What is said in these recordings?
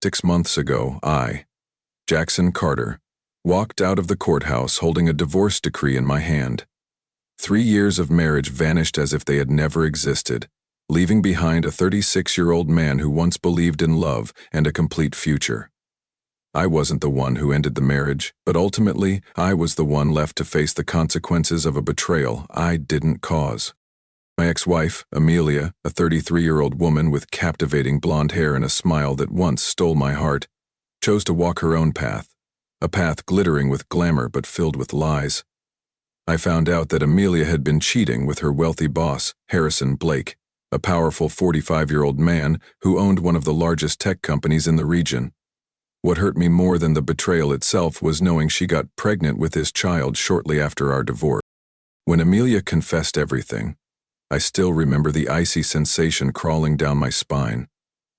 6 months ago, Jackson Carter, walked out of the courthouse holding a divorce decree in my hand. 3 years of marriage vanished as if they had never existed, leaving behind a 36-year-old man who once believed in love and a complete future. I wasn't the one who ended the marriage, but ultimately, I was the one left to face the consequences of a betrayal I didn't cause. My ex-wife, Amelia, a 33-year-old woman with captivating blonde hair and a smile that once stole my heart, chose to walk her own path, a path glittering with glamour but filled with lies. I found out that Amelia had been cheating with her wealthy boss, Harrison Blake, a powerful 45-year-old man who owned one of the largest tech companies in the region. What hurt me more than the betrayal itself was knowing she got pregnant with his child shortly after our divorce. When Amelia confessed everything, I still remember the icy sensation crawling down my spine,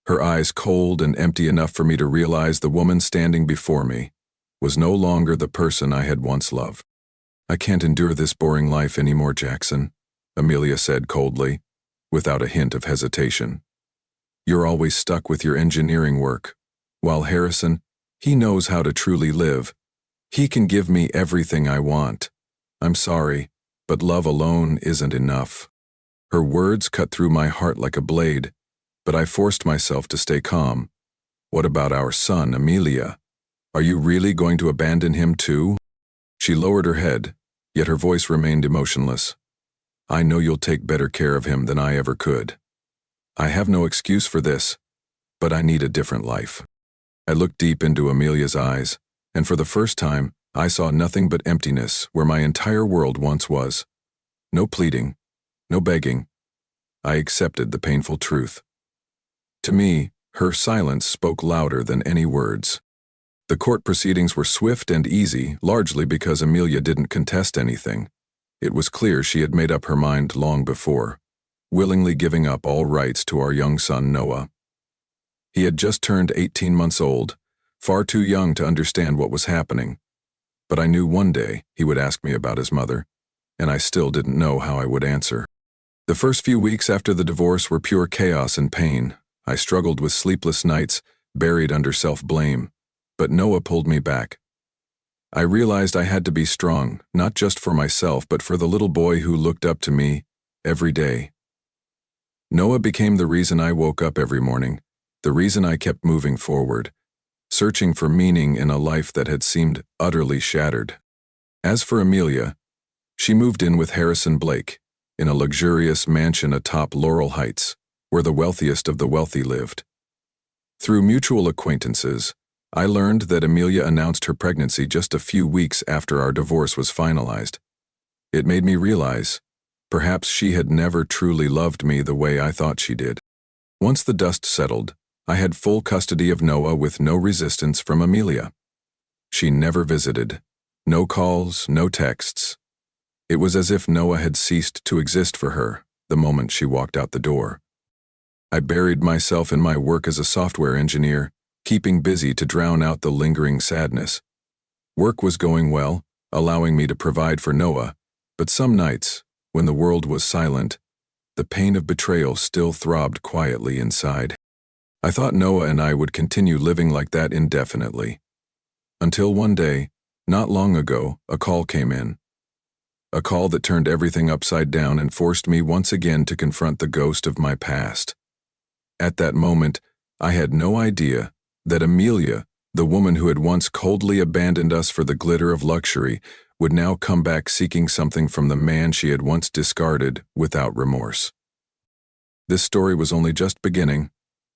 her eyes cold and empty enough for me to realize the woman standing before me was no longer the person I had once loved. "I can't endure this boring life anymore, Jackson," Amelia said coldly, without a hint of hesitation. "You're always stuck with your engineering work, while Harrison, he knows how to truly live. He can give me everything I want. I'm sorry, but love alone isn't enough." Her words cut through my heart like a blade, but I forced myself to stay calm. "What about our son, Amelia? Are you really going to abandon him too?" She lowered her head, yet her voice remained emotionless. "I know you'll take better care of him than I ever could. I have no excuse for this, but I need a different life." I looked deep into Amelia's eyes, and for the first time, I saw nothing but emptiness where my entire world once was. No pleading, no begging. I accepted the painful truth. To me, her silence spoke louder than any words. The court proceedings were swift and easy, largely because Amelia didn't contest anything. It was clear she had made up her mind long before, willingly giving up all rights to our young son Noah. He had just turned 18 months old, far too young to understand what was happening. But I knew one day he would ask me about his mother, and I still didn't know how I would answer. The first few weeks after the divorce were pure chaos and pain. I struggled with sleepless nights, buried under self-blame, but Noah pulled me back. I realized I had to be strong, not just for myself, but for the little boy who looked up to me every day. Noah became the reason I woke up every morning, the reason I kept moving forward, searching for meaning in a life that had seemed utterly shattered. As for Amelia, she moved in with Harrison Blake, in a luxurious mansion atop Laurel Heights, where the wealthiest of the wealthy lived. Through mutual acquaintances, I learned that Amelia announced her pregnancy just a few weeks after our divorce was finalized. It made me realize, perhaps she had never truly loved me the way I thought she did. Once the dust settled, I had full custody of Noah with no resistance from Amelia. She never visited. No calls, no texts. It was as if Noah had ceased to exist for her the moment she walked out the door. I buried myself in my work as a software engineer, keeping busy to drown out the lingering sadness. Work was going well, allowing me to provide for Noah, but some nights, when the world was silent, the pain of betrayal still throbbed quietly inside. I thought Noah and I would continue living like that indefinitely. Until one day, not long ago, a call came in. A call that turned everything upside down and forced me once again to confront the ghost of my past. At that moment, I had no idea that Amelia, the woman who had once coldly abandoned us for the glitter of luxury, would now come back seeking something from the man she had once discarded without remorse. This story was only just beginning,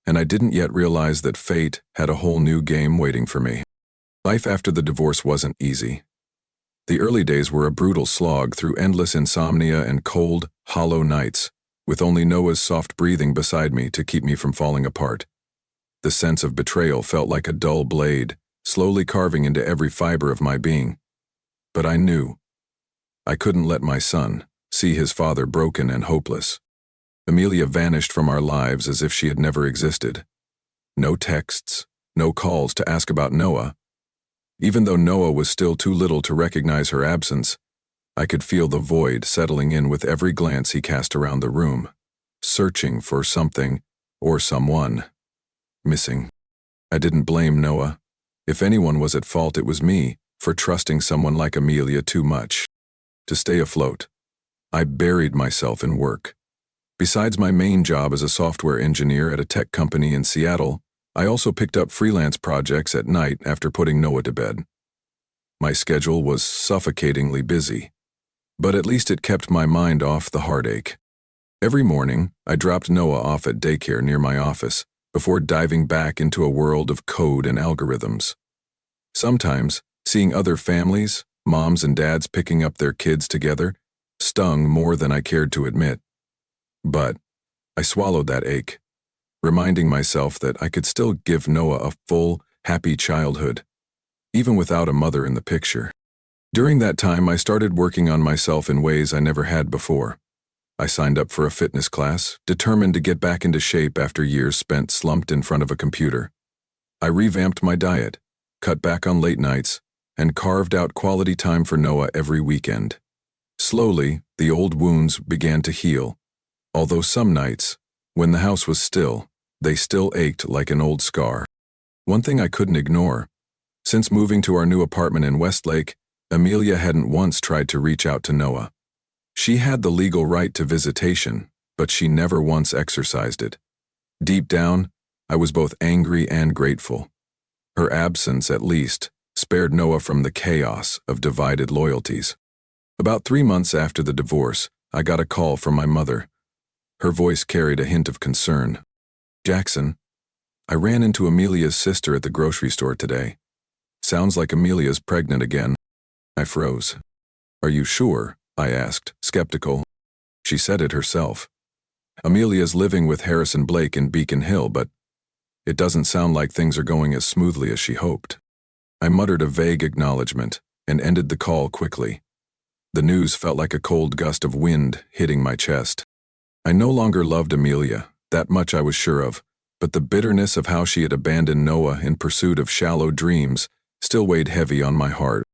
and I didn't yet realize that fate had a whole new game waiting for me. Life after the divorce wasn't easy. The early days were a brutal slog through endless insomnia and cold, hollow nights, with only Noah's soft breathing beside me to keep me from falling apart. The sense of betrayal felt like a dull blade, slowly carving into every fiber of my being. But I knew I couldn't let my son see his father broken and hopeless. Amelia vanished from our lives as if she had never existed. No texts, no calls to ask about Noah. Even though Noah was still too little to recognize her absence, I could feel the void settling in with every glance he cast around the room, searching for something or someone missing. I didn't blame Noah. If anyone was at fault, it was me, for trusting someone like Amelia too much. To stay afloat, I buried myself in work. Besides my main job as a software engineer at a tech company in Seattle, I also picked up freelance projects at night after putting Noah to bed. My schedule was suffocatingly busy, but at least it kept my mind off the heartache. Every morning, I dropped Noah off at daycare near my office before diving back into a world of code and algorithms. Sometimes, seeing other families, moms and dads picking up their kids together, stung more than I cared to admit. But I swallowed that ache, reminding myself that I could still give Noah a full, happy childhood, even without a mother in the picture. During that time, I started working on myself in ways I never had before. I signed up for a fitness class, determined to get back into shape after years spent slumped in front of a computer. I revamped my diet, cut back on late nights, and carved out quality time for Noah every weekend. Slowly, the old wounds began to heal, although some nights, when the house was still, they still ached like an old scar. One thing I couldn't ignore: since moving to our new apartment in Westlake, Amelia hadn't once tried to reach out to Noah. She had the legal right to visitation, but she never once exercised it. Deep down, I was both angry and grateful. Her absence, at least, spared Noah from the chaos of divided loyalties. About 3 months after the divorce, I got a call from my mother. Her voice carried a hint of concern. "Jackson, I ran into Amelia's sister at the grocery store today. Sounds like Amelia's pregnant again." I froze. "Are you sure?" I asked, skeptical. She said it herself. "Amelia's living with Harrison Blake in Beacon Hill, but it doesn't sound like things are going as smoothly as she hoped." I muttered a vague acknowledgement and ended the call quickly. The news felt like a cold gust of wind hitting my chest. I no longer loved Amelia, that much I was sure of, but the bitterness of how she had abandoned Noah in pursuit of shallow dreams still weighed heavy on my heart.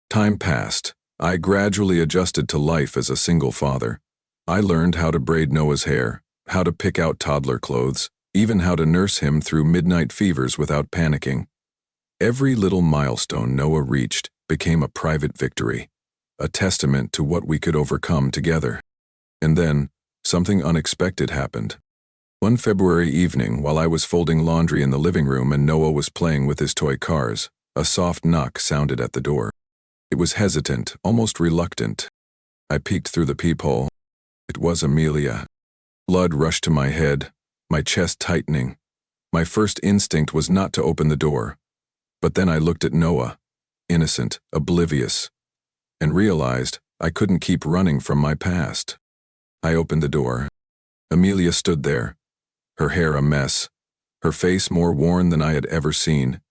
Time passed. I gradually adjusted to life as a single father. I learned how to braid Noah's hair, how to pick out toddler clothes, even how to nurse him through midnight fevers without panicking. Every little milestone Noah reached became a private victory, a testament to what we could overcome together. And then, something unexpected happened. One February evening, while I was folding laundry in the living room and Noah was playing with his toy cars, a soft knock sounded at the door. It was hesitant, almost reluctant. I peeked through the peephole. It was Amelia. Blood rushed to my head, my chest tightening. My first instinct was not to open the door. But then I looked at Noah, innocent, oblivious, and realized I couldn't keep running from my past. I opened the door. Amelia stood there, her hair a mess, her face more worn than I had ever seen.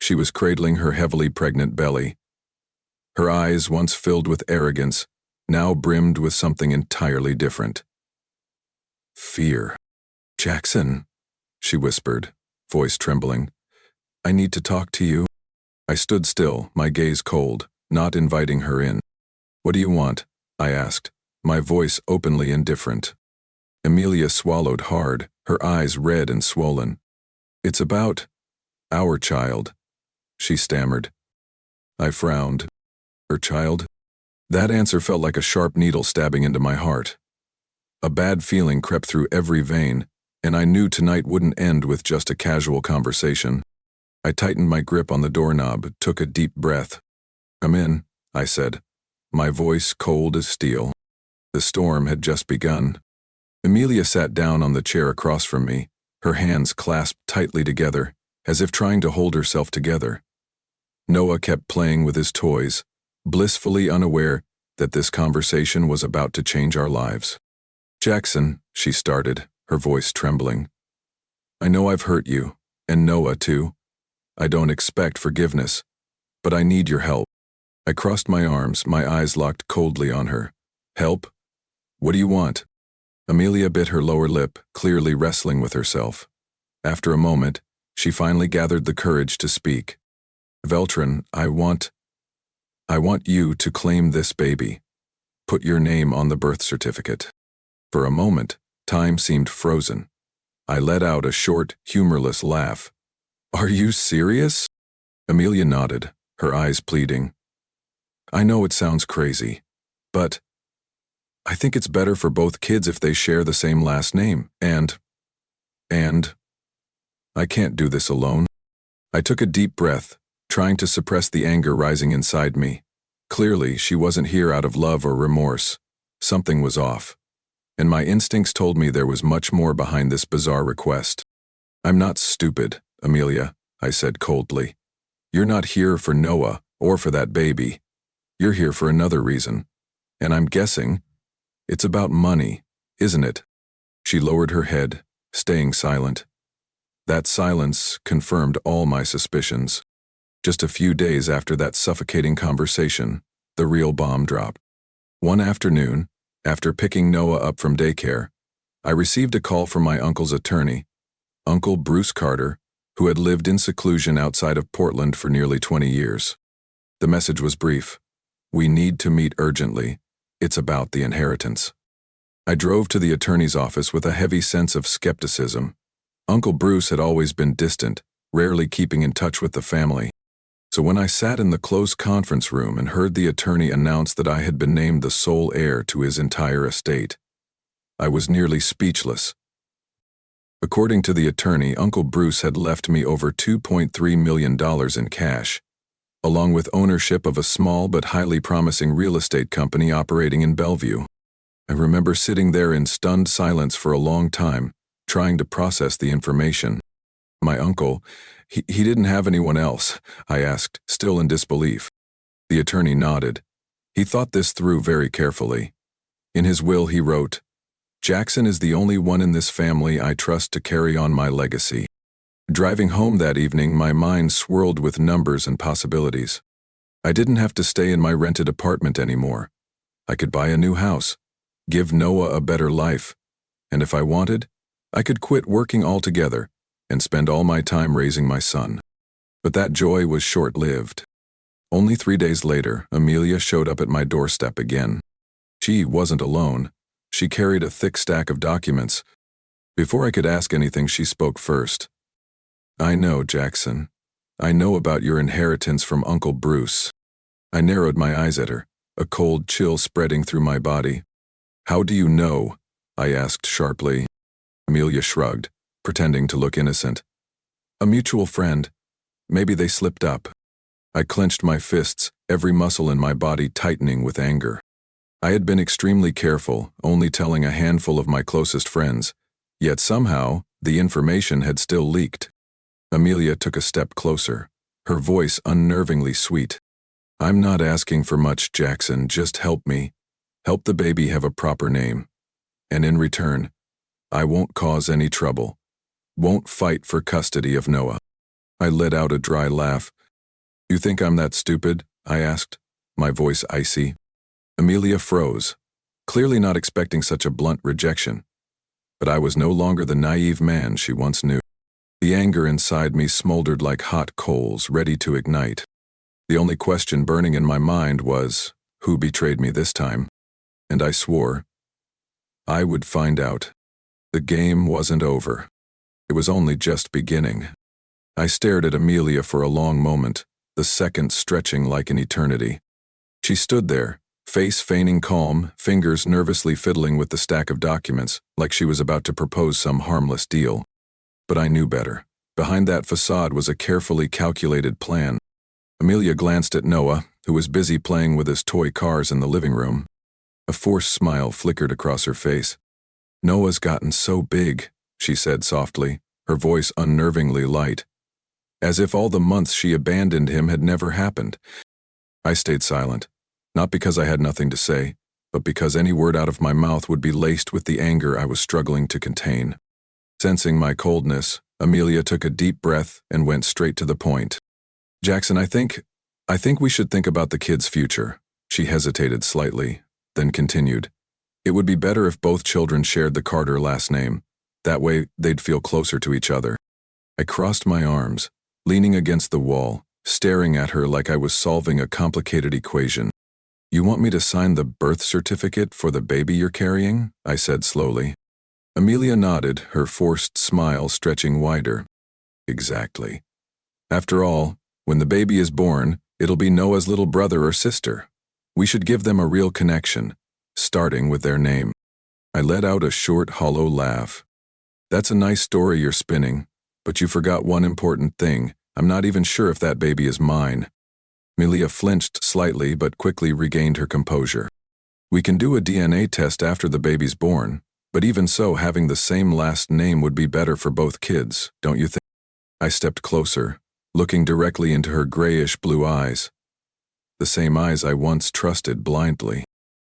She was cradling her heavily pregnant belly. Her eyes, once filled with arrogance, now brimmed with something entirely different. Fear. "Jackson," she whispered, voice trembling. "I need to talk to you." I stood still, my gaze cold, not inviting her in. "What do you want?" I asked, my voice openly indifferent. Amelia swallowed hard, her eyes red and swollen. "It's about our child," she stammered. I frowned. "Her child?" That answer felt like a sharp needle stabbing into my heart. A bad feeling crept through every vein, and I knew tonight wouldn't end with just a casual conversation. I tightened my grip on the doorknob, took a deep breath. "Come in," I said, my voice cold as steel. The storm had just begun. Amelia sat down on the chair across from me, her hands clasped tightly together, as if trying to hold herself together. Noah kept playing with his toys, blissfully unaware that this conversation was about to change our lives. "Jackson," she started, her voice trembling. "I know I've hurt you, and Noah too. I don't expect forgiveness, but I need your help." I crossed my arms, my eyes locked coldly on her. "Help? What do you want?" Amelia bit her lower lip, clearly wrestling with herself. After a moment, she finally gathered the courage to speak. "Veltran, I want you to claim this baby. Put your name on the birth certificate." For a moment, time seemed frozen. I let out a short, humorless laugh. Are you serious? Amelia nodded, her eyes pleading. I know it sounds crazy, but I think it's better for both kids if they share the same last name, and I can't do this alone. I took a deep breath, trying to suppress the anger rising inside me. Clearly, she wasn't here out of love or remorse. Something was off, and my instincts told me there was much more behind this bizarre request. I'm not stupid, Amelia, I said coldly. You're not here for Noah or for that baby. You're here for another reason, and I'm guessing it's about money, isn't it? She lowered her head, staying silent. That silence confirmed all my suspicions. Just a few days after that suffocating conversation, the real bomb dropped. One afternoon, after picking Noah up from daycare, I received a call from my uncle's attorney, Uncle Bruce Carter, who had lived in seclusion outside of Portland for nearly 20 years. The message was brief. We need to meet urgently. It's about the inheritance. I drove to the attorney's office with a heavy sense of skepticism. Uncle Bruce had always been distant, rarely keeping in touch with the family. So when I sat in the closed conference room and heard the attorney announce that I had been named the sole heir to his entire estate, I was nearly speechless. According to the attorney, Uncle Bruce had left me over $2.3 million in cash, along with ownership of a small but highly promising real estate company operating in Bellevue. I remember sitting there in stunned silence for a long time, trying to process the information. My uncle, he didn't have anyone else, I asked, still in disbelief. The attorney nodded. He thought this through very carefully. In his will he wrote, Jackson is the only one in this family I trust to carry on my legacy. Driving home that evening, my mind swirled with numbers and possibilities. I didn't have to stay in my rented apartment anymore. I could buy a new house, give Noah a better life, and if I wanted, I could quit working altogether and spend all my time raising my son. But that joy was short-lived. Only 3 days later, Amelia showed up at my doorstep again. She wasn't alone. She carried a thick stack of documents. Before I could ask anything, she spoke first. I know, Jackson. I know about your inheritance from Uncle Bruce. I narrowed my eyes at her, a cold chill spreading through my body. How do you know? I asked sharply. Amelia shrugged, pretending to look innocent. A mutual friend. Maybe they slipped up. I clenched my fists, every muscle in my body tightening with anger. I had been extremely careful, only telling a handful of my closest friends, yet somehow the information had still leaked. Amelia took a step closer, her voice unnervingly sweet. I'm not asking for much, Jackson, just help me. Help the baby have a proper name. And in return, I won't cause any trouble. Won't fight for custody of Noah. I let out a dry laugh. You think I'm that stupid? I asked, my voice icy. Amelia froze, clearly not expecting such a blunt rejection. But I was no longer the naive man she once knew. The anger inside me smoldered like hot coals, ready to ignite. The only question burning in my mind was, who betrayed me this time? And I swore I would find out. The game wasn't over. It was only just beginning. I stared at Amelia for a long moment, the seconds stretching like an eternity. She stood there, face feigning calm, fingers nervously fiddling with the stack of documents, like she was about to propose some harmless deal. But I knew better. Behind that facade was a carefully calculated plan. Amelia glanced at Noah, who was busy playing with his toy cars in the living room. A forced smile flickered across her face. Noah's gotten so big, she said softly, her voice unnervingly light, as if all the months she abandoned him had never happened. I stayed silent, not because I had nothing to say, but because any word out of my mouth would be laced with the anger I was struggling to contain. Sensing my coldness, Amelia took a deep breath and went straight to the point. Jackson, I think we should think about the kid's future. She hesitated slightly, then continued. It would be better if both children shared the Carter last name. That way, they'd feel closer to each other. I crossed my arms, leaning against the wall, staring at her like I was solving a complicated equation. You want me to sign the birth certificate for the baby you're carrying? I said slowly. Amelia nodded, her forced smile stretching wider. Exactly. After all, when the baby is born, it'll be Noah's little brother or sister. We should give them a real connection, starting with their name. I let out a short, hollow laugh. That's a nice story you're spinning, but you forgot one important thing. I'm not even sure if that baby is mine. Amelia flinched slightly but quickly regained her composure. We can do a DNA test after the baby's born, but even so, having the same last name would be better for both kids, don't you think? I stepped closer, looking directly into her grayish blue eyes. The same eyes I once trusted blindly.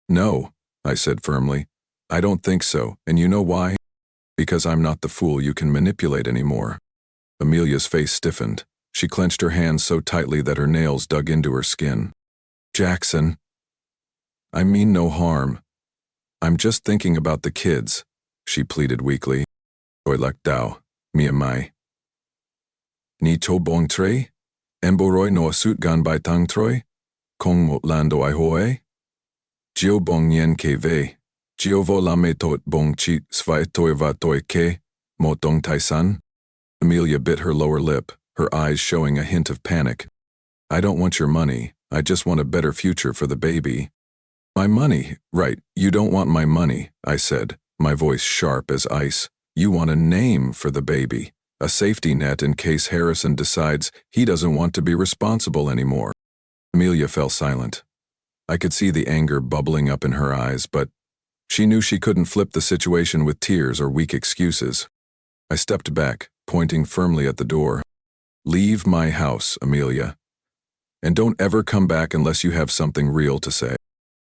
No, I said firmly. I don't think so, and you know why? Because I'm not the fool you can manipulate anymore. Amelia's face stiffened. She clenched her hands so tightly that her nails dug into her skin. Jackson. I mean no harm. I'm just thinking about the kids, she pleaded weakly. Oilak dao, mia mai. Ni to bong tre? Emboroi no asut gan bai tang troi? Kong mot lando I hoe? Gio bong yen ke ve. Gio vo lame tot bong chi svai toi va toi ke, mo dong tai san? Amelia bit her lower lip, her eyes showing a hint of panic. I don't want your money, I just want a better future for the baby. My money, right, you don't want my money, I said, my voice sharp as ice. You want a name for the baby, a safety net in case Harrison decides he doesn't want to be responsible anymore. Amelia fell silent. I could see the anger bubbling up in her eyes, but she knew she couldn't flip the situation with tears or weak excuses. I stepped back, pointing firmly at the door. Leave my house, Amelia. And don't ever come back unless you have something real to say.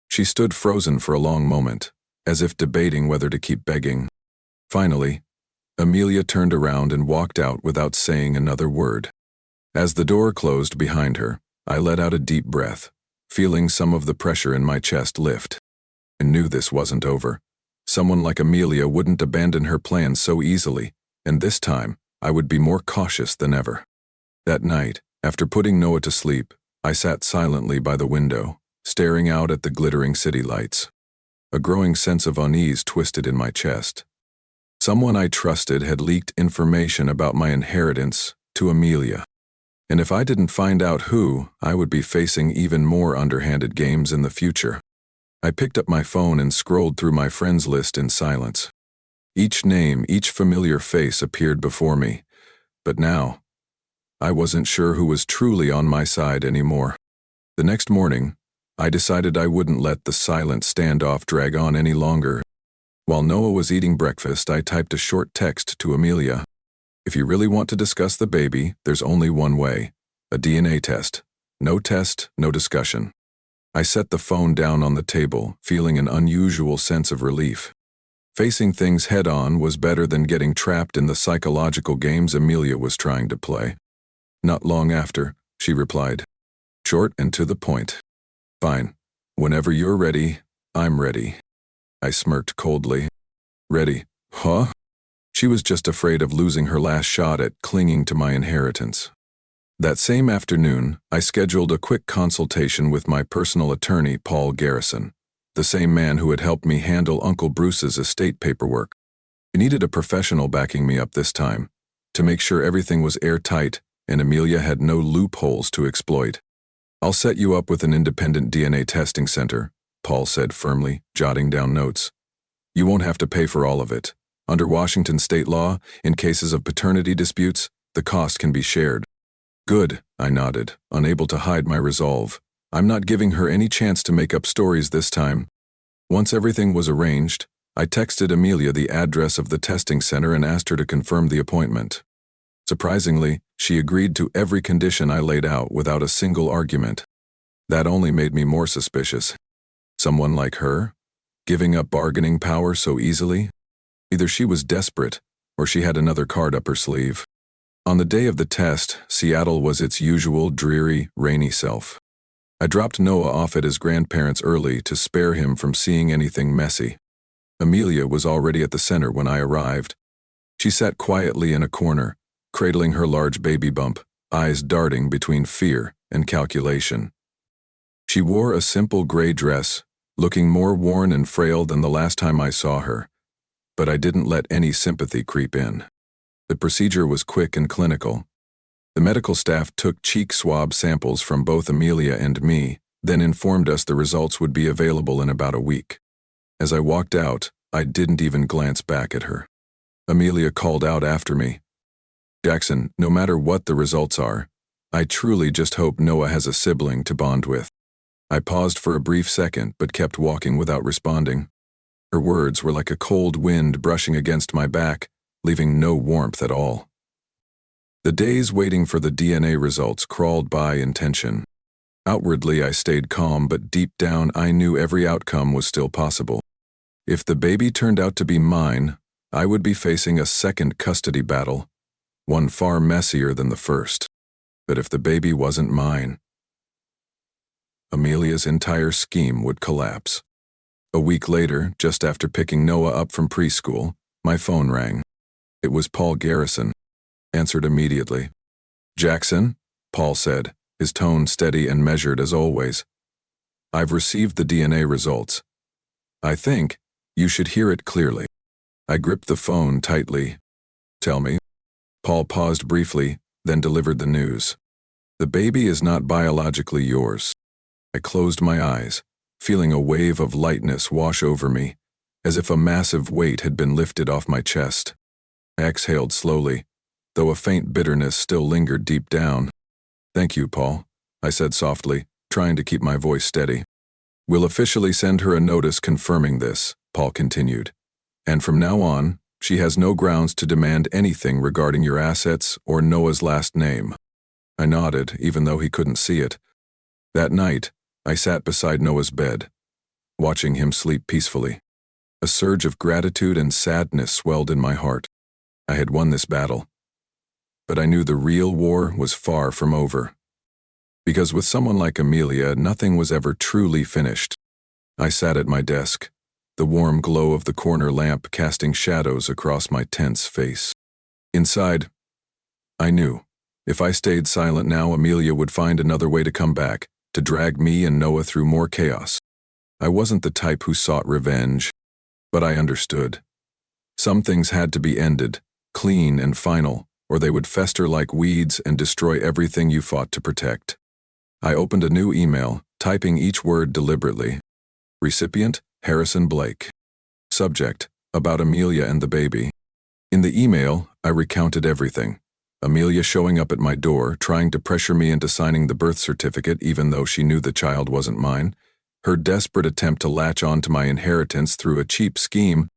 She stood frozen for a long moment, as if debating whether to keep begging. Finally, Amelia turned around and walked out without saying another word. As the door closed behind her, I let out a deep breath, feeling some of the pressure in my chest lift. I knew this wasn't over. Someone like Amelia wouldn't abandon her plans so easily, and this time, I would be more cautious than ever. That night, after putting Noah to sleep, I sat silently by the window, staring out at the glittering city lights. A growing sense of unease twisted in my chest. Someone I trusted had leaked information about my inheritance to Amelia. And if I didn't find out who, I would be facing even more underhanded games in the future. I picked up my phone and scrolled through my friends list in silence. Each name, each familiar face appeared before me. But now, I wasn't sure who was truly on my side anymore. The next morning, I decided I wouldn't let the silent standoff drag on any longer. While Noah was eating breakfast, I typed a short text to Amelia. If you really want to discuss the baby, there's only one way. A DNA test. No test, no discussion. I set the phone down on the table, feeling an unusual sense of relief. Facing things head-on was better than getting trapped in the psychological games Amelia was trying to play. Not long after, she replied. Short and to the point. Fine. Whenever you're ready, I'm ready. I smirked coldly. Ready? Huh? She was just afraid of losing her last shot at clinging to my inheritance. That same afternoon, I scheduled a quick consultation with my personal attorney, Paul Garrison, the same man who had helped me handle Uncle Bruce's estate paperwork. I needed a professional backing me up this time, to make sure everything was airtight and Amelia had no loopholes to exploit. I'll set you up with an independent DNA testing center, Paul said firmly, jotting down notes. You won't have to pay for all of it. Under Washington state law, in cases of paternity disputes, the cost can be shared. Good, I nodded, unable to hide my resolve. I'm not giving her any chance to make up stories this time. Once everything was arranged, I texted Amelia the address of the testing center and asked her to confirm the appointment. Surprisingly, she agreed to every condition I laid out without a single argument. That only made me more suspicious. Someone like her? Giving up bargaining power so easily? Either she was desperate, or she had another card up her sleeve. On the day of the test, Seattle was its usual dreary, rainy self. I dropped Noah off at his grandparents' early to spare him from seeing anything messy. Amelia was already at the center when I arrived. She sat quietly in a corner, cradling her large baby bump, eyes darting between fear and calculation. She wore a simple gray dress, looking more worn and frail than the last time I saw her, but I didn't let any sympathy creep in. The procedure was quick and clinical. The medical staff took cheek swab samples from both Amelia and me, then informed us the results would be available in about a week. As I walked out, I didn't even glance back at her. Amelia called out after me, "Jackson, no matter what the results are, I truly just hope Noah has a sibling to bond with." I paused for a brief second but kept walking without responding. Her words were like a cold wind brushing against my back, leaving no warmth at all. The days waiting for the DNA results crawled by in tension. Outwardly I stayed calm, but deep down I knew every outcome was still possible. If the baby turned out to be mine, I would be facing a second custody battle, one far messier than the first. But if the baby wasn't mine, Amelia's entire scheme would collapse. A week later, just after picking Noah up from preschool, my phone rang. It was Paul Garrison. Answered immediately. "Jackson," Paul said, his tone steady and measured as always. "I've received the DNA results. I think you should hear it clearly." I gripped the phone tightly. "Tell me." Paul paused briefly, then delivered the news. "The baby is not biologically yours." I closed my eyes, feeling a wave of lightness wash over me, as if a massive weight had been lifted off my chest. I exhaled slowly, though a faint bitterness still lingered deep down. "Thank you, Paul," I said softly, trying to keep my voice steady. "We'll officially send her a notice confirming this," Paul continued. "And from now on, she has no grounds to demand anything regarding your assets or Noah's last name." I nodded, even though he couldn't see it. That night, I sat beside Noah's bed, watching him sleep peacefully. A surge of gratitude and sadness swelled in my heart. I had won this battle. But I knew the real war was far from over. Because with someone like Amelia, nothing was ever truly finished. I sat at my desk, the warm glow of the corner lamp casting shadows across my tense face. Inside, I knew, if I stayed silent now, Amelia would find another way to come back, to drag me and Noah through more chaos. I wasn't the type who sought revenge, but I understood. Some things had to be ended, clean and final, or they would fester like weeds and destroy everything you fought to protect. I opened a new email, typing each word deliberately. Recipient, Harrison Blake. Subject, about Amelia and the baby. In the email, I recounted everything. Amelia showing up at my door, trying to pressure me into signing the birth certificate even though she knew the child wasn't mine. Her desperate attempt to latch on to my inheritance through a cheap scheme.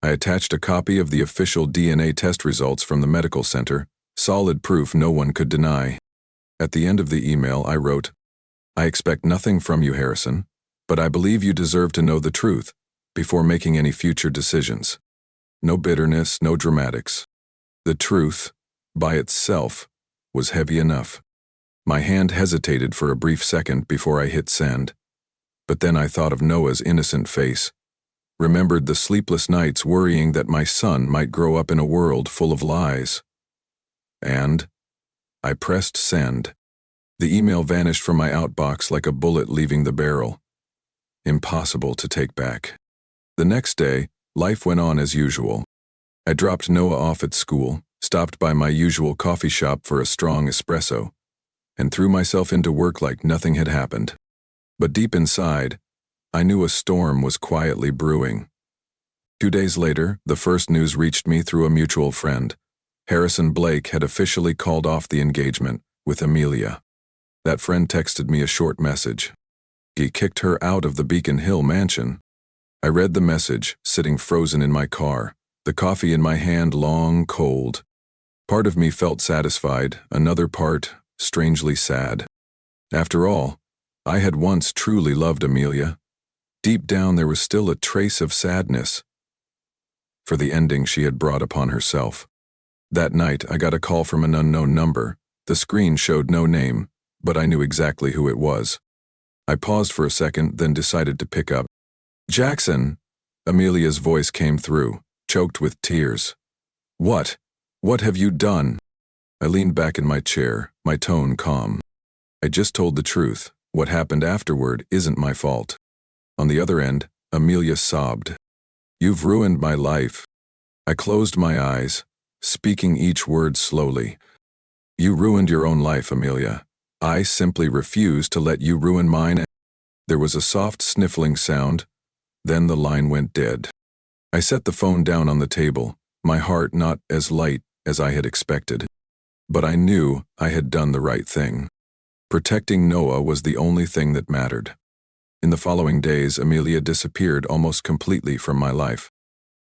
I attached a copy of the official DNA test results from the medical center, solid proof no one could deny. At the end of the email, I wrote, "I expect nothing from you, Harrison, but I believe you deserve to know the truth before making any future decisions. No bitterness, no dramatics. The truth, by itself, was heavy enough." My hand hesitated for a brief second before I hit send. But then I thought of Noah's innocent face, remembered the sleepless nights worrying that my son might grow up in a world full of lies. And I pressed send. The email vanished from my outbox like a bullet leaving the barrel. Impossible to take back. The next day, life went on as usual. I dropped Noah off at school, stopped by my usual coffee shop for a strong espresso, and threw myself into work like nothing had happened. But deep inside, I knew a storm was quietly brewing. 2 days later, the first news reached me through a mutual friend. Harrison Blake had officially called off the engagement with Amelia. That friend texted me a short message. He kicked her out of the Beacon Hill mansion. I read the message, sitting frozen in my car, the coffee in my hand long cold. Part of me felt satisfied, another part strangely sad. After all, I had once truly loved Amelia. Deep down there was still a trace of sadness for the ending she had brought upon herself. That night, I got a call from an unknown number. The screen showed no name, but I knew exactly who it was. I paused for a second, then decided to pick up. "Jackson," Amelia's voice came through, choked with tears. "What? What have you done?" I leaned back in my chair, my tone calm. "I just told the truth. What happened afterward isn't my fault." On the other end, Amelia sobbed. "You've ruined my life." I closed my eyes, speaking each word slowly. You ruined your own life, Amelia. I simply refuse to let you ruin mine. There was a soft sniffling sound, then the line went dead. I set the phone down on the table, my heart not as light as I had expected. But I knew I had done the right thing. Protecting Noah was the only thing that mattered. In the following days, Amelia disappeared almost completely from my life.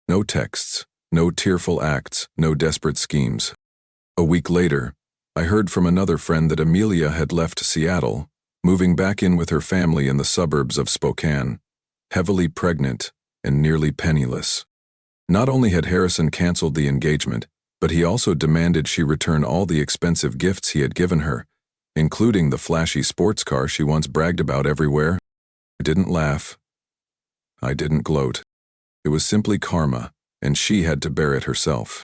No texts, no tearful acts, no desperate schemes. A week later, I heard from another friend that Amelia had left Seattle, moving back in with her family in the suburbs of Spokane, heavily pregnant and nearly penniless. Not only had Harrison canceled the engagement, but he also demanded she return all the expensive gifts he had given her, including the flashy sports car she once bragged about everywhere. I didn't laugh. I didn't gloat. It was simply karma, and she had to bear it herself.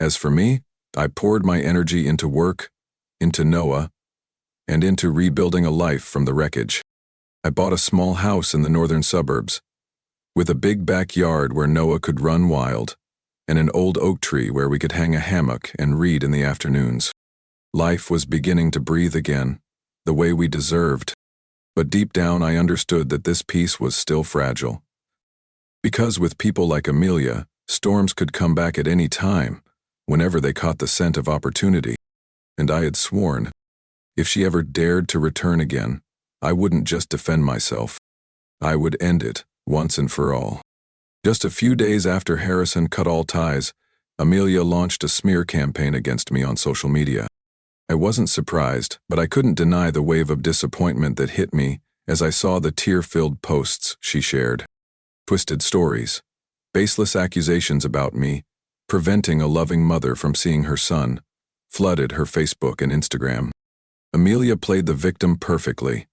As for me, I poured my energy into work, into Noah, and into rebuilding a life from the wreckage. I bought a small house in the northern suburbs, with a big backyard where Noah could run wild, and an old oak tree where we could hang a hammock and read in the afternoons. Life was beginning to breathe again, the way we deserved. But deep down I understood that this peace was still fragile. Because with people like Amelia, storms could come back at any time, whenever they caught the scent of opportunity. And I had sworn, if she ever dared to return again, I wouldn't just defend myself. I would end it, once and for all. Just a few days after Harrison cut all ties, Amelia launched a smear campaign against me on social media. I wasn't surprised, but I couldn't deny the wave of disappointment that hit me as I saw the tear-filled posts she shared. Twisted stories, baseless accusations about me, preventing a loving mother from seeing her son, flooded her Facebook and Instagram. Amelia played the victim perfectly.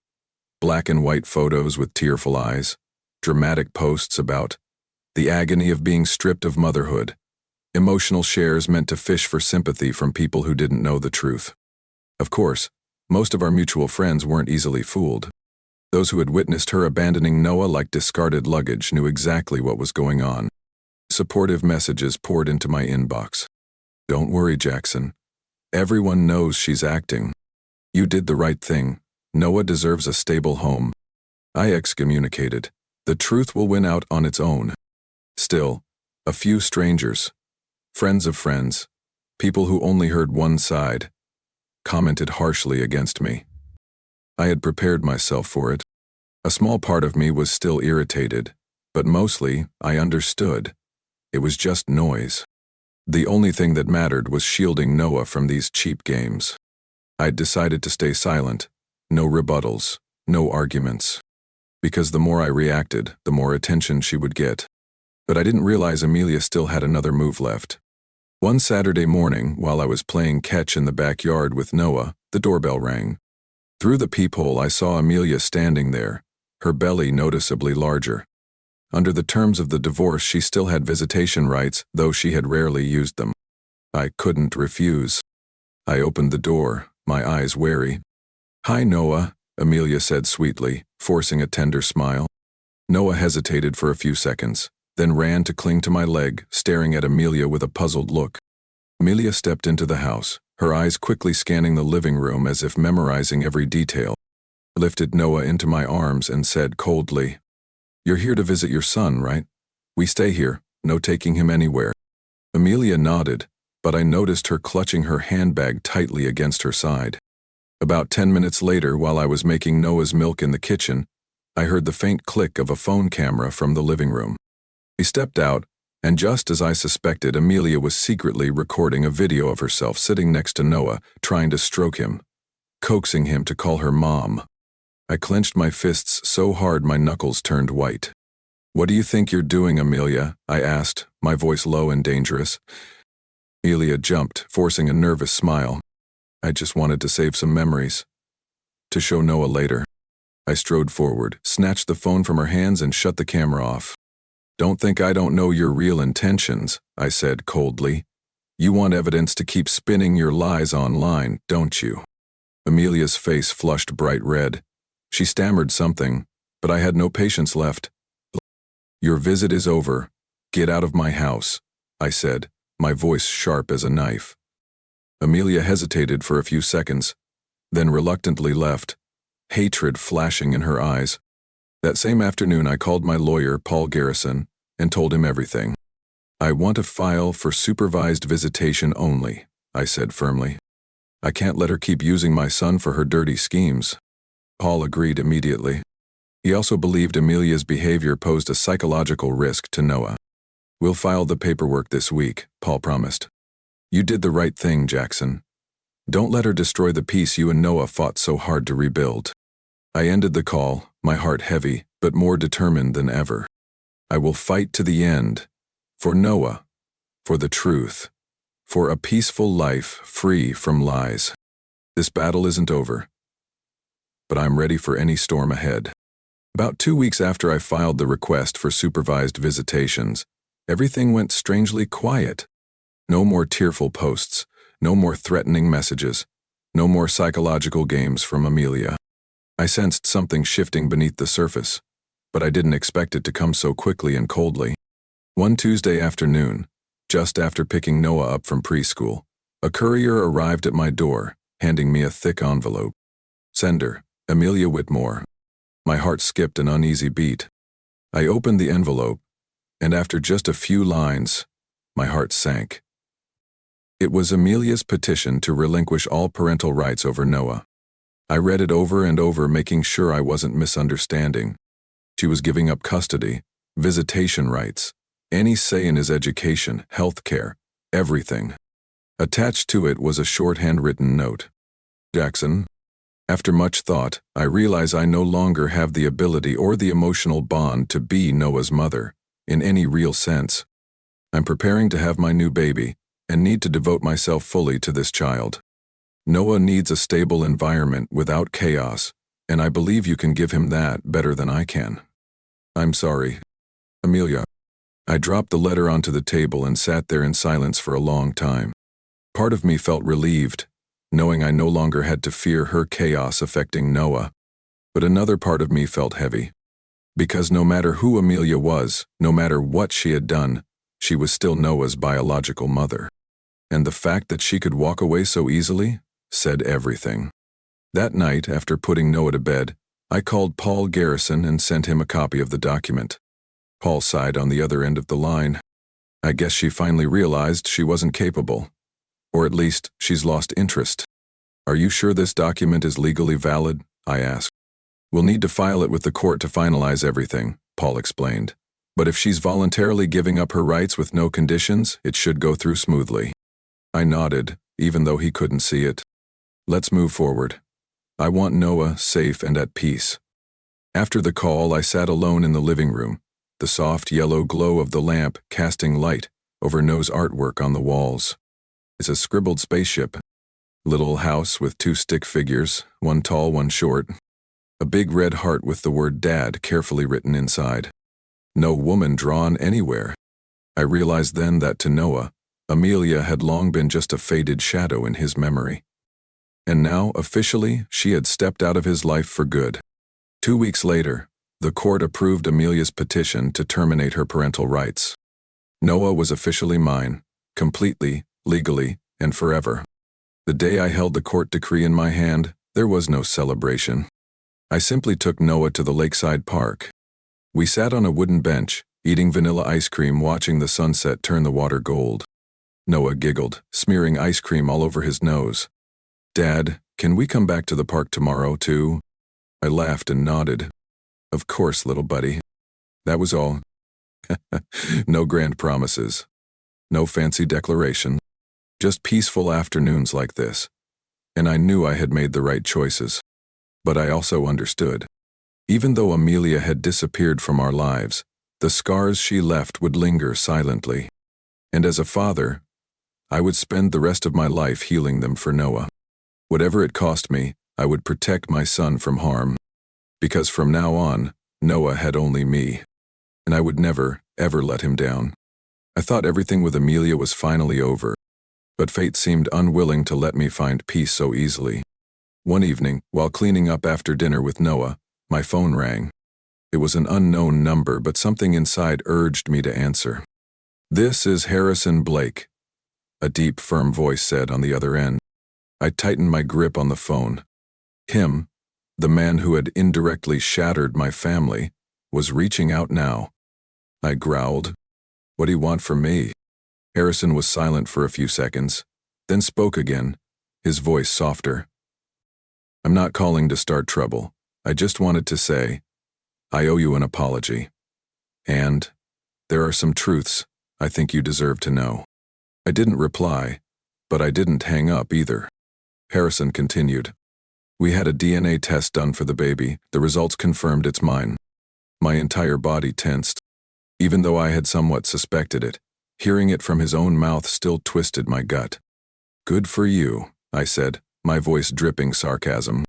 Black and white photos with tearful eyes, dramatic posts about the agony of being stripped of motherhood, emotional shares meant to fish for sympathy from people who didn't know the truth. Of course, most of our mutual friends weren't easily fooled. Those who had witnessed her abandoning Noah like discarded luggage knew exactly what was going on. Supportive messages poured into my inbox. Don't worry, Jackson. Everyone knows she's acting. You did the right thing. Noah deserves a stable home. I excommunicated. The truth will win out on its own. Still, a few strangers, friends of friends, people who only heard one side, commented harshly against me. I had prepared myself for it. A small part of me was still irritated, but mostly I understood. It was just noise. The only thing that mattered was shielding Noah from these cheap games. I'd decided to stay silent, no rebuttals, no arguments. Because the more I reacted, the more attention she would get. But I didn't realize Amelia still had another move left. One Saturday morning, while I was playing catch in the backyard with Noah, the doorbell rang. Through the peephole I saw Amelia standing there, her belly noticeably larger. Under the terms of the divorce she still had visitation rights, though she had rarely used them. I couldn't refuse. I opened the door, my eyes wary. "Hi, Noah," Amelia said sweetly, forcing a tender smile. Noah hesitated for a few seconds, then ran to cling to my leg, staring at Amelia with a puzzled look. Amelia stepped into the house, her eyes quickly scanning the living room as if memorizing every detail. I lifted Noah into my arms and said coldly, "You're here to visit your son, right? We stay here, no taking him anywhere." Amelia nodded, but I noticed her clutching her handbag tightly against her side. About 10 minutes later, while I was making Noah's milk in the kitchen, I heard the faint click of a phone camera from the living room. We stepped out, and just as I suspected, Amelia was secretly recording a video of herself sitting next to Noah, trying to stroke him, coaxing him to call her mom. I clenched my fists so hard my knuckles turned white. "What do you think you're doing, Amelia?" I asked, my voice low and dangerous. Amelia jumped, forcing a nervous smile. "I just wanted to save some memories. To show Noah later." I strode forward, snatched the phone from her hands and shut the camera off. "Don't think I don't know your real intentions," I said coldly. "You want evidence to keep spinning your lies online, don't you?" Amelia's face flushed bright red. She stammered something, but I had no patience left. "Your visit is over. Get out of my house," I said, my voice sharp as a knife. Amelia hesitated for a few seconds, then reluctantly left, hatred flashing in her eyes. That same afternoon I called my lawyer, Paul Garrison, and told him everything. "I want a file for supervised visitation only," I said firmly. "I can't let her keep using my son for her dirty schemes." Paul agreed immediately. He also believed Amelia's behavior posed a psychological risk to Noah. "We'll file the paperwork this week," Paul promised. "You did the right thing, Jackson. Don't let her destroy the peace you and Noah fought so hard to rebuild." I ended the call, my heart heavy, but more determined than ever. I will fight to the end. For Noah. For the truth. For a peaceful life free from lies. This battle isn't over. But I'm ready for any storm ahead. About 2 weeks after I filed the request for supervised visitations, everything went strangely quiet. No more tearful posts, no more threatening messages, no more psychological games from Amelia. I sensed something shifting beneath the surface, but I didn't expect it to come so quickly and coldly. One Tuesday afternoon, just after picking Noah up from preschool, a courier arrived at my door, handing me a thick envelope. Sender, Amelia Whitmore. My heart skipped an uneasy beat. I opened the envelope, and after just a few lines, my heart sank. It was Amelia's petition to relinquish all parental rights over Noah. I read it over and over, making sure I wasn't misunderstanding. She was giving up custody, visitation rights, any say in his education, health care, everything. Attached to it was a short handwritten note. "Jackson, after much thought, I realize I no longer have the ability or the emotional bond to be Noah's mother, in any real sense. I'm preparing to have my new baby, and need to devote myself fully to this child. Noah needs a stable environment without chaos, and I believe you can give him that better than I can. I'm sorry, Amelia." I dropped the letter onto the table and sat there in silence for a long time. Part of me felt relieved, knowing I no longer had to fear her chaos affecting Noah, but another part of me felt heavy. Because no matter who Amelia was, no matter what she had done, she was still Noah's biological mother. And the fact that she could walk away so easily said everything. That night, after putting Noah to bed, I called Paul Garrison and sent him a copy of the document. Paul sighed on the other end of the line. "I guess she finally realized she wasn't capable. Or at least, she's lost interest." "Are you sure this document is legally valid?" I asked. "We'll need to file it with the court to finalize everything," Paul explained. "But if she's voluntarily giving up her rights with no conditions, it should go through smoothly." I nodded, even though he couldn't see it. "Let's move forward. I want Noah safe and at peace." After the call, I sat alone in the living room, the soft yellow glow of the lamp casting light over Noah's artwork on the walls. It's a scribbled spaceship. Little house with 2 stick figures, one tall, one short. A big red heart with the word Dad carefully written inside. No woman drawn anywhere. I realized then that to Noah, Amelia had long been just a faded shadow in his memory. And now, officially, she had stepped out of his life for good. 2 weeks later, the court approved Amelia's petition to terminate her parental rights. Noah was officially mine, completely, legally, and forever. The day I held the court decree in my hand, there was no celebration. I simply took Noah to the lakeside park. We sat on a wooden bench, eating vanilla ice cream, watching the sunset turn the water gold. Noah giggled, smearing ice cream all over his nose. "Dad, can we come back to the park tomorrow, too?" I laughed and nodded. "Of course, little buddy." That was all. No grand promises. No fancy declaration. Just peaceful afternoons like this. And I knew I had made the right choices. But I also understood. Even though Amelia had disappeared from our lives, the scars she left would linger silently. And as a father, I would spend the rest of my life healing them for Noah. Whatever it cost me, I would protect my son from harm. Because from now on, Noah had only me. And I would never, ever let him down. I thought everything with Amelia was finally over. But fate seemed unwilling to let me find peace so easily. One evening, while cleaning up after dinner with Noah, my phone rang. It was an unknown number, but something inside urged me to answer. "This is Harrison Blake," a deep, firm voice said on the other end. I tightened my grip on the phone. Him, the man who had indirectly shattered my family, was reaching out now. I growled. "What do you want from me?" Harrison was silent for a few seconds, then spoke again, his voice softer. "I'm not calling to start trouble. I just wanted to say, I owe you an apology. And there are some truths I think you deserve to know." I didn't reply, but I didn't hang up either. Harrison continued. "We had a DNA test done for the baby. The results confirmed it's mine." My entire body tensed. Even though I had somewhat suspected it, hearing it from his own mouth still twisted my gut. "Good for you," I said, my voice dripping sarcasm.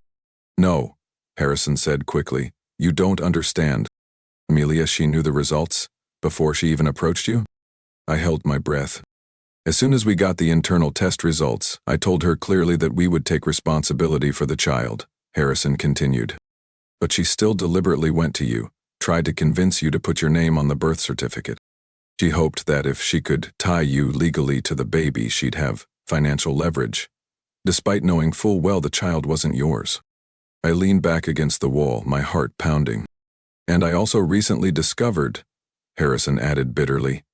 "No," Harrison said quickly. "You don't understand. Amelia, she knew the results before she even approached you?" I held my breath. "As soon as we got the internal test results, I told her clearly that we would take responsibility for the child," Harrison continued. "But she still deliberately went to you, tried to convince you to put your name on the birth certificate. She hoped that if she could tie you legally to the baby, she'd have financial leverage, despite knowing full well the child wasn't yours." I leaned back against the wall, my heart pounding. "And I also recently discovered," Harrison added bitterly,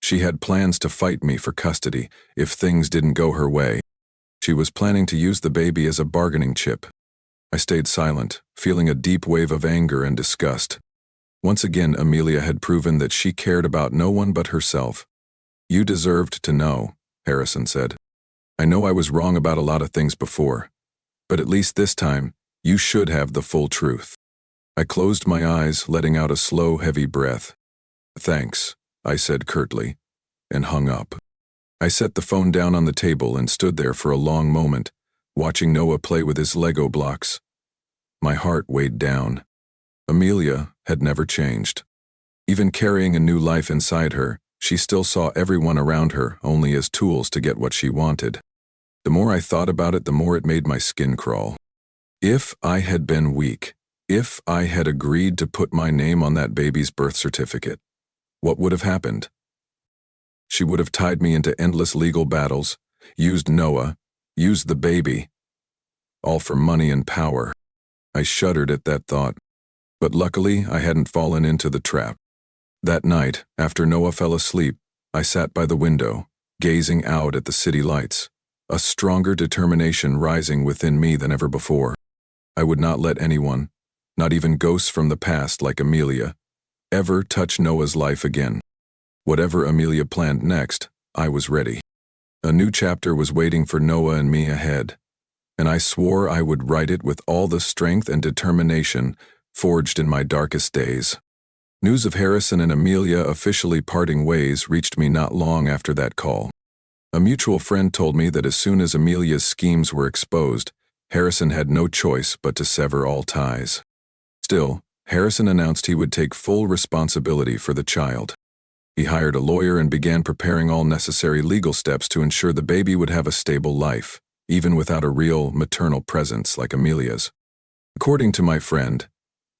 "she had plans to fight me for custody if things didn't go her way. She was planning to use the baby as a bargaining chip." I stayed silent, feeling a deep wave of anger and disgust. Once again, Amelia had proven that she cared about no one but herself. "You deserved to know," Harrison said. "I know I was wrong about a lot of things before, but at least this time, you should have the full truth." I closed my eyes, letting out a slow, heavy breath. "Thanks," I said curtly, and hung up. I set the phone down on the table and stood there for a long moment, watching Noah play with his Lego blocks. My heart weighed down. Amelia had never changed. Even carrying a new life inside her, she still saw everyone around her only as tools to get what she wanted. The more I thought about it, the more it made my skin crawl. If I had been weak, if I had agreed to put my name on that baby's birth certificate, what would have happened? She would have tied me into endless legal battles, used Noah, used the baby, all for money and power. I shuddered at that thought, but luckily I hadn't fallen into the trap. That night, after Noah fell asleep, I sat by the window, gazing out at the city lights, a stronger determination rising within me than ever before. I would not let anyone, not even ghosts from the past like Amelia, ever touch Noah's life again. Whatever Amelia planned next, I was ready. A new chapter was waiting for Noah and me ahead, and I swore I would write it with all the strength and determination forged in my darkest days. News of Harrison and Amelia officially parting ways reached me not long after that call. A mutual friend told me that as soon as Amelia's schemes were exposed, Harrison had no choice but to sever all ties. Still, Harrison announced he would take full responsibility for the child. He hired a lawyer and began preparing all necessary legal steps to ensure the baby would have a stable life, even without a real maternal presence like Amelia's. According to my friend,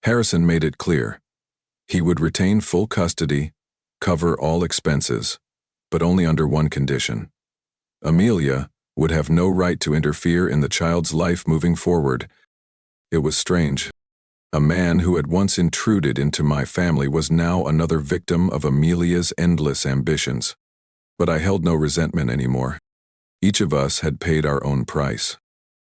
Harrison made it clear. He would retain full custody, cover all expenses, but only under one condition. Amelia would have no right to interfere in the child's life moving forward. It was strange. A man who had once intruded into my family was now another victim of Amelia's endless ambitions. But I held no resentment anymore. Each of us had paid our own price.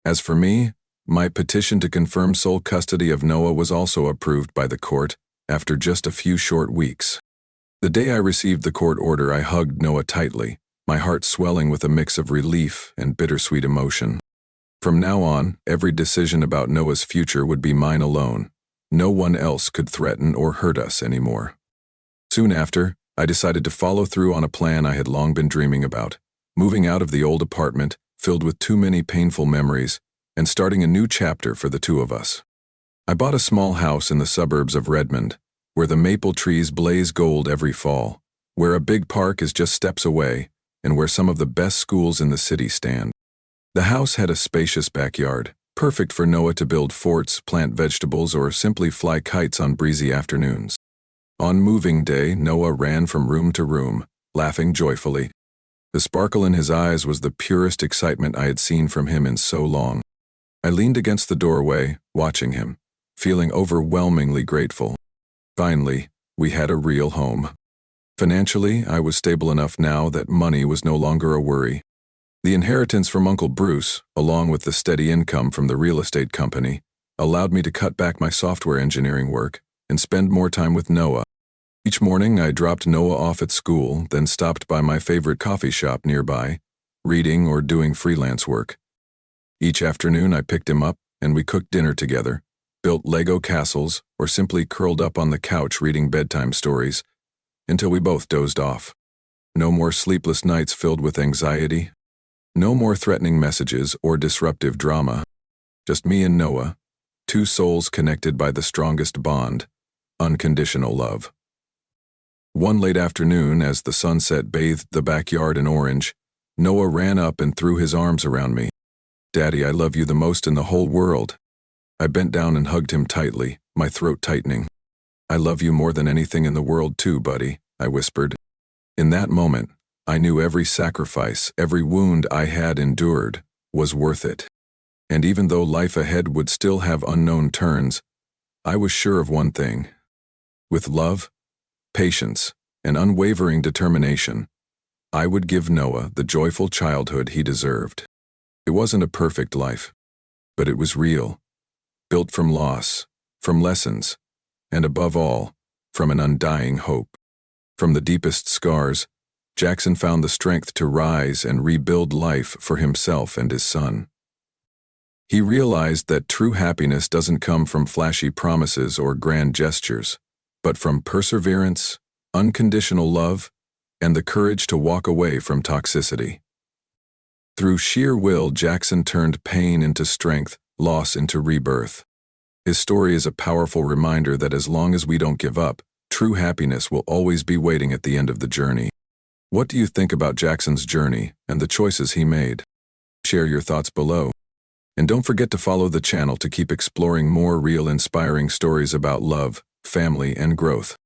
As for me, my petition to confirm sole custody of Noah was also approved by the court after just a few short weeks. The day I received the court order, I hugged Noah tightly, my heart swelling with a mix of relief and bittersweet emotion. From now on, every decision about Noah's future would be mine alone. No one else could threaten or hurt us anymore. Soon after, I decided to follow through on a plan I had long been dreaming about, moving out of the old apartment, filled with too many painful memories, and starting a new chapter for the two of us. I bought a small house in the suburbs of Redmond, where the maple trees blaze gold every fall, where a big park is just steps away, and where some of the best schools in the city stand. The house had a spacious backyard, perfect for Noah to build forts, plant vegetables, or simply fly kites on breezy afternoons. On moving day, Noah ran from room to room, laughing joyfully. The sparkle in his eyes was the purest excitement I had seen from him in so long. I leaned against the doorway, watching him, feeling overwhelmingly grateful. Finally, we had a real home. Financially, I was stable enough now that money was no longer a worry. The inheritance from Uncle Bruce, along with the steady income from the real estate company, allowed me to cut back my software engineering work and spend more time with Noah. Each morning, I dropped Noah off at school, then stopped by my favorite coffee shop nearby, reading or doing freelance work. Each afternoon, I picked him up and we cooked dinner together, built Lego castles, or simply curled up on the couch reading bedtime stories until we both dozed off. No more sleepless nights filled with anxiety. No more threatening messages or disruptive drama. Just me and Noah, two souls connected by the strongest bond, unconditional love. One late afternoon, as the sunset bathed the backyard in orange, Noah ran up and threw his arms around me. "Daddy, I love you the most in the whole world." I bent down and hugged him tightly, my throat tightening. "I love you more than anything in the world too, buddy," I whispered. In that moment, I knew every sacrifice, every wound I had endured, was worth it. And even though life ahead would still have unknown turns, I was sure of one thing. With love, patience, and unwavering determination, I would give Noah the joyful childhood he deserved. It wasn't a perfect life, but it was real, built from loss, from lessons, and above all, from an undying hope. From the deepest scars, Jackson found the strength to rise and rebuild life for himself and his son. He realized that true happiness doesn't come from flashy promises or grand gestures, but from perseverance, unconditional love, and the courage to walk away from toxicity. Through sheer will, Jackson turned pain into strength, loss into rebirth. His story is a powerful reminder that as long as we don't give up, true happiness will always be waiting at the end of the journey. What do you think about Jackson's journey and the choices he made? Share your thoughts below. And don't forget to follow the channel to keep exploring more real, inspiring stories about love, family, and growth.